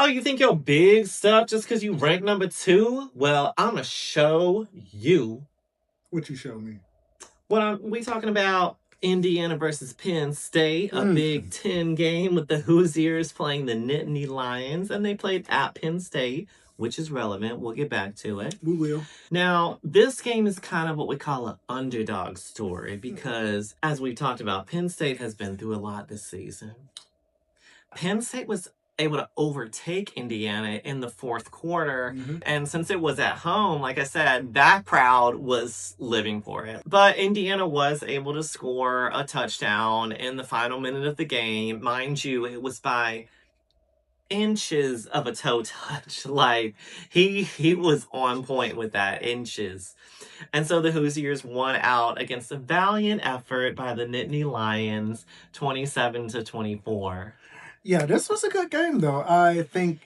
Oh, you think you're big stuff just because you rank number 2? Well, I'm going to show you. What you show me? We talking about Indiana versus Penn State, a Big Ten game with the Hoosiers playing the Nittany Lions, and they played at Penn State, which is relevant. We'll get back to it. We will. Now, this game is kind of what we call an underdog story because, as we've talked about, Penn State has been through a lot this season. Penn State was able to overtake Indiana in the fourth quarter. And since it was at home, like I said, that crowd was living for it. But Indiana was able to score a touchdown in the final minute of the game. Mind you, it was by inches of a toe touch. Like, he was on point with that, inches. And so the Hoosiers won out against a valiant effort by the Nittany Lions, 27-24. Yeah, this was a good game, though. I think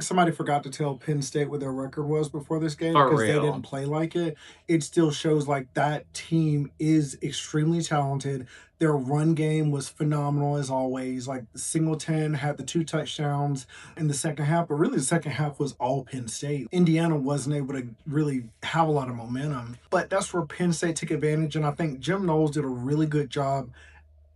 somebody forgot to tell Penn State what their record was before this game because they didn't play like it. It still shows like that team is extremely talented. Their run game was phenomenal as always. Like Singleton had the 2 touchdowns in the second half, but really the second half was all Penn State. Indiana wasn't able to really have a lot of momentum, but that's where Penn State took advantage, and I think Jim Knowles did a really good job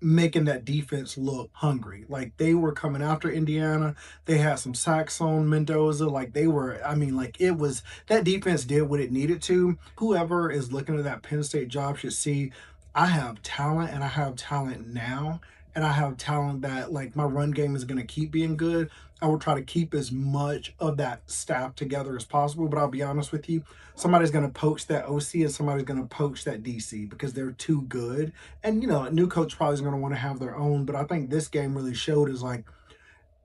making that defense look hungry. Like they were coming after Indiana. They had some sacks on Mendoza. Like they were, I mean, like it was, that defense did what it needed to. Whoever is looking at that Penn State job should see, I have talent and I have talent now. And I have talent that like my run game is going to keep being good. I will try to keep as much of that staff together as possible. But I'll be honest with you, somebody's going to poach that OC and somebody's going to poach that DC because they're too good. And, you know, a new coach probably is going to want to have their own. But I think this game really showed is like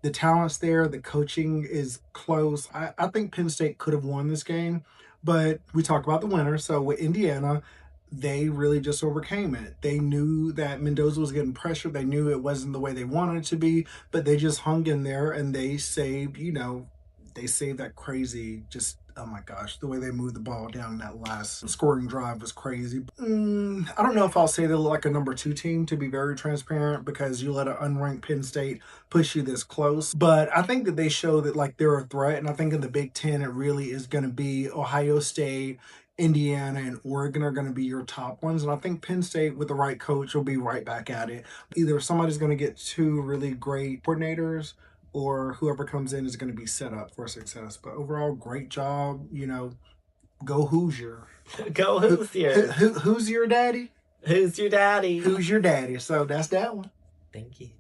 the talent's there. The coaching is close. I think Penn State could have won this game. But we talked about the winner. So with Indiana, they really just overcame it. They knew that Mendoza was getting pressure. They knew it wasn't the way they wanted it to be, but they just hung in there and they saved, you know, they saved that crazy, just, oh my gosh, the way they moved the ball down that last scoring drive was crazy. I don't know if I'll say they look like a number 2 team, to be very transparent, because you let an unranked Penn State push you this close. But I think that they show that like they're a threat, and I think in the Big Ten it really is going to be Ohio State, Indiana, and Oregon are going to be your top ones. And I think Penn State, with the right coach, will be right back at it. Either somebody's going to get 2 really great coordinators, or whoever comes in is going to be set up for success. But overall, great job. You know, go Hoosier. Go Hoosier. Who's your daddy? Who's your daddy? Who's your daddy? So that's that one. Thank you.